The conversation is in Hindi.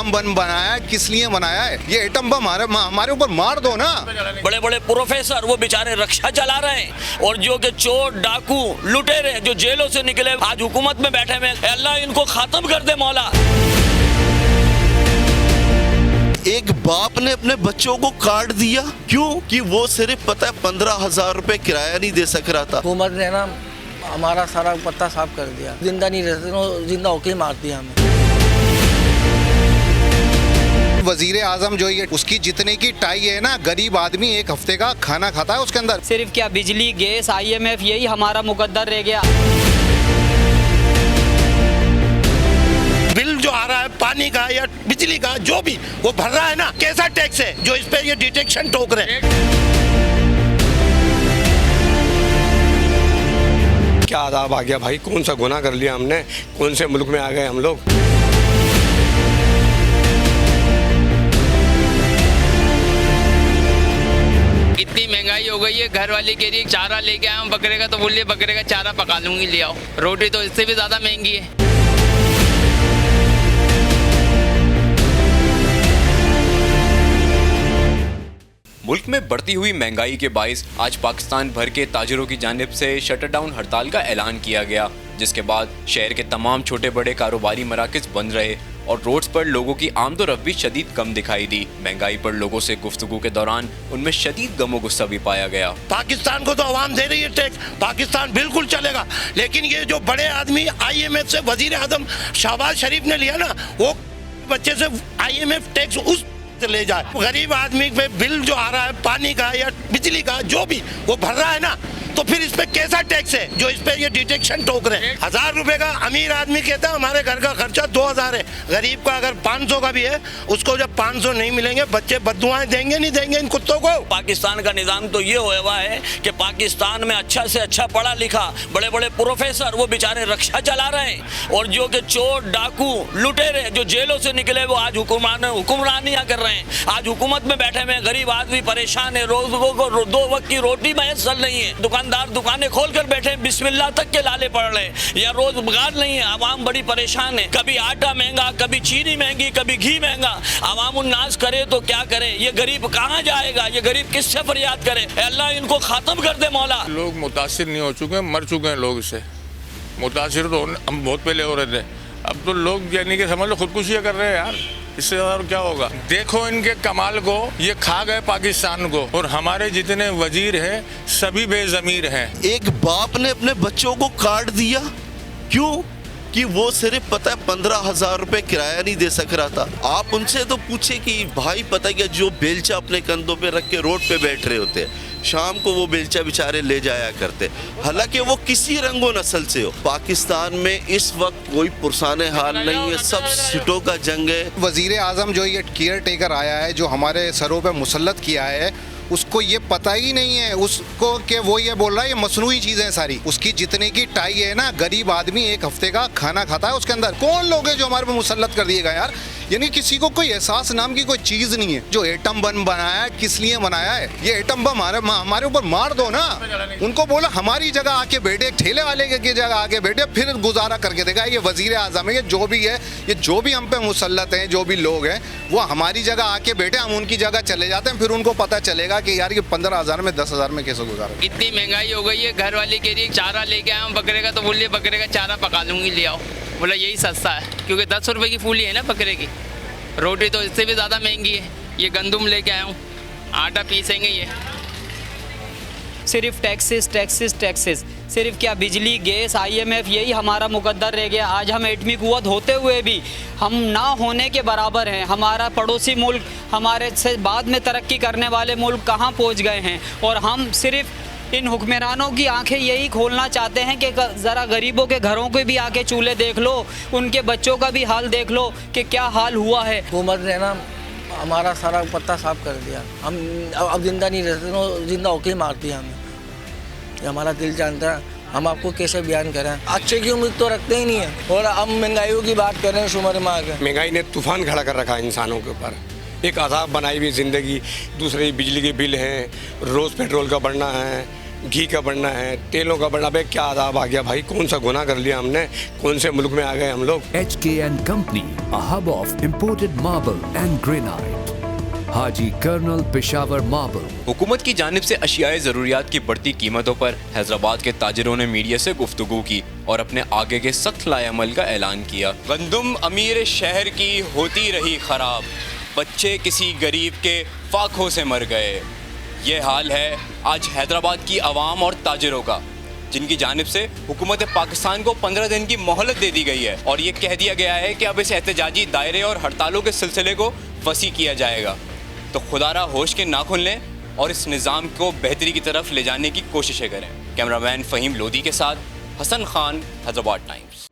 एटम बम बनाया है, किस लिए बनाया है? ये एटम बम हमारे ऊपर मार दो ना। बड़े बड़े प्रोफेसर वो बेचारे रक्षा चला रहे हैं, और जो कि चोर डाकू लुटेरे जो जेलों से निकले आज हुकूमत में बैठे हुए, अल्लाह इनको खत्म कर दे मौला। एक बाप ने अपने बच्चों को काट दिया, क्यों? कि वो सिर्फ पता है 15,000 रुपए किराया नहीं दे सक रहा था। हुकूमत ने ना हमारा सारा पत्ता साफ कर दिया, जिंदा नहीं रहते, जिंदा होके मार दिया हमें। वजीर आजम जो ये उसकी जितने की टाई है ना, गरीब आदमी एक हफ्ते का खाना खाता है उसके अंदर। सिर्फ क्या बिजली गैस IMF यही हमारा मुकद्दर रह गया। बिल जो आ रहा है पानी का या बिजली का जो भी वो भर रहा है ना, कैसा टैक्स है जो इस पे ये डिटेक्शन ठोक रहे? क्या आदाब आ गया भाई, कौन सा गुनाह कर लिया हमने, कौन से मुल्क में आ गए हम लोग। इतनी महंगाई हो गई है, घर वाली कह रही है चारा लेके आया हूँ बकरे का, तो बोलिए बकरे का चारा पका लूंगी, ले आओ। रोटी तो इससे भी ज्यादा महंगी है। मुल्क में बढ़ती हुई महंगाई के बाइस आज पाकिस्तान भर के ताजिरों की जानिब से शटर डाउन हड़ताल का ऐलान किया गया, जिसके बाद शहर के तमाम छोटे बड़े कारोबारी मराकज़ बंद रहे और रोड्स पर लोगों की आमदोरफ्त शदीद कम दिखाई दी। महंगाई पर लोगों से गुफ्तगू के दौरान उनमें शदीद गमो गुस्सा भी पाया गया। पाकिस्तान को तो आवाम दे रही है टैक्स, पाकिस्तान बिल्कुल चलेगा, लेकिन ये जो बड़े आदमी IMF से वजीर आजम शहबाज शरीफ ने लिया ना, वो बच्चे से IMF टैक्स उस ले जाए। गरीब आदमी पे बिल जो आ रहा है पानी का या बिजली का जो भी वो भर रहा है ना, तो फिर इस पे कैसा टैक्स है जो इस पे ये डिटेक्शन ठोक रहे हैं? 1,000 रुपए का अमीर आदमी कहता है हमारे घर का खर्चा 2,000 है, गरीब का अगर 500 का भी है, उसको जब 500 नहीं मिलेंगे बच्चे बद्दुआएं देंगे नहीं देंगे इन कुत्तों को। पाकिस्तान का निज़ाम तो ये हुआ है कि पाकिस्तान में अच्छा से अच्छा पढ़ा लिखा बड़े बड़े प्रोफेसर वो बेचारे रक्षा चला रहे हैं, और जो कि चोर डाकू लुटेरे जो जेलों से निकले वो आज हुक्मरानियाँ कर रहे हैं। आज हुकूमत में बैठे हुए गरीब आदमी परेशान है, लोगों को 2 वक्त की रोटी मैसर नहीं है, दुकानदार दुकानें खोल कर बैठे बिस्मिल्लाह तक के लाले पड़ रहे हैं, या रोजगार नहीं है, आवाम बड़ी परेशान है। कभी आटा महंगा, कभी चीनी महंगी, कभी घी महंगा। आवाम उन्नास करे तो क्या करे? ये गरीब कहाँ जाएगा? ये गरीब किससे फरियाद करे? अल्लाह इनको खत्म कर दे मौला। लोग मुतासिर नहीं हो चुके हैं, मर चुके हैं लोग इससे। मुतासिर तो हम बहुत पहले हो रहे थे, अब तो लोग यानी कि समझ लो खुदकुशियाँ कर रहे हैं यार, इससे और क्या होगा? देखो इनके कमाल को, ये खा गए पाकिस्तान को, और हमारे जितने वजीर हैं सभी बेज़मीर हैं। एक बाप ने अपने बच्चों को काट दिया, क्यों? कि वो सिर्फ पता है 15,000 रुपए किराया नहीं दे सक रहा था। आप उनसे तो पूछे कि भाई पता क्या, जो बेलचा अपने कंधों पे रख के रोड पे बैठ रहे होते हैं, शाम को वो बेलचा बेचारे ले जाया करते, हालांकि वो किसी रंगो नस्ल से हो। पाकिस्तान में इस वक्त कोई पुरसाने हाल नहीं है, सब सीटों का जंग है। वजीर आजम जो ये केयर टेकर आया है, जो हमारे सरों पे मुसल्लत किया है, उसको ये पता ही नहीं है उसको कि वो ये बोल रहा है ये मसनूई चीज़ें सारी। उसकी जितने की टाई है ना, गरीब आदमी एक हफ्ते का खाना खाता है उसके अंदर। कौन लोग हैं जो हमारे पे मुसल्लत कर दिएगा यार? यानी किसी को कोई एहसास नाम की कोई चीज़ नहीं है। जो एटम बम बनाया है, किस लिए बनाया है? ये एटम बम हमारे ऊपर मार दो ना। उनको बोला हमारी जगह आके बैठे, एक ठेले वाले की जगह आके बैठे, फिर गुजारा करके देगा। ये वजीर आजम है, ये जो भी है, ये जो भी हम पे मुसल्लत हैं, जो भी लोग हैं, वो हमारी जगह आके बैठे, हम उनकी जगह चले जाते हैं, फिर उनको पता चलेगा कि यार ये 15,000 में 10,000 में कैसे गुजारा। इतनी महंगाई हो गई है, घर वाली कह रही है चारा लेके आया हूँ बकरे का, तो बोलिए बकरे का चारा पका लूंगी, ले आओ। बोला यही सस्ता है, क्योंकि 10 रुपए की फूली है ना बकरे की। रोटी तो इससे भी ज़्यादा महंगी है। ये गंदुम लेके आया हूँ, आटा पीसेंगे ये। सिर्फ टैक्सेस टैक्सेस टैक्सेस, सिर्फ क्या बिजली गैस IMF यही हमारा मुकद्दर रह गया। आज हम एटमी कुव्वत होते हुए भी हम ना होने के बराबर हैं। हमारा पड़ोसी मुल्क, हमारे से बाद में तरक्की करने वाले मुल्क कहाँ पहुँच गए हैं, और हम सिर्फ इन हुक्मरानों की आंखें यही खोलना चाहते हैं कि ज़रा गरीबों के घरों के भी आके चूल्हे देख लो, उनके बच्चों का भी हाल देख लो कि क्या हाल हुआ है। हुकूमत ने ना हमारा सारा पत्ता साफ कर दिया, हम अब जिंदा नहीं रहते, जिंदा होके मार दिया हमें। हमारा दिल जानता है, हम आपको कैसे बयान करें। अच्छे की उम्मीद तो रखते ही नहीं है, और हम महंगाइयों की बात कर रहे हैं शुमार में आगे। महंगाई ने तूफान खड़ा कर रखा है इंसानों के ऊपर, एक अजाब बनाई हुई ज़िंदगी। दूसरे बिजली के बिल हैं, रोज़ पेट्रोल का बढ़ना है, घी का बढ़ना है, तेलों का बढ़ना, भाई क्या आदाब आ गया भाई, कौन सा गुनाह कर लिया हमने, कौन से मुल्क में आ गए हम लोग। HKN Company, a hub of imported marble and granite. Haji colonel Peshawar marble. हुकूमत की जानिब से अशियाए ज़रूरियात की बढ़ती कीमतों पर हैदराबाद के ताजिरों ने मीडिया से गुफ्तगू की और अपने आगे के सख्त लाएअमल का ऐलान किया। गंदुम अमीर शहर की होती रही खराब, बच्चे किसी गरीब के फाकों से मर गए। ये हाल है आज हैदराबाद की आवाम और ताजिरों का, जिनकी जानिब से हुकूमत पाकिस्तान को 15 दिन की मोहलत दे दी गई है और ये कह दिया गया है कि अब इस एहतजाजी दायरे और हड़तालों के सिलसिले को वसी किया जाएगा। तो खुदारा होश के नाखुन लें और इस निज़ाम को बेहतरी की तरफ ले जाने की कोशिशें करें। कैमरामैन फ़हीम लोधी के साथ हसन खान, हैदराबाद टाइम्स।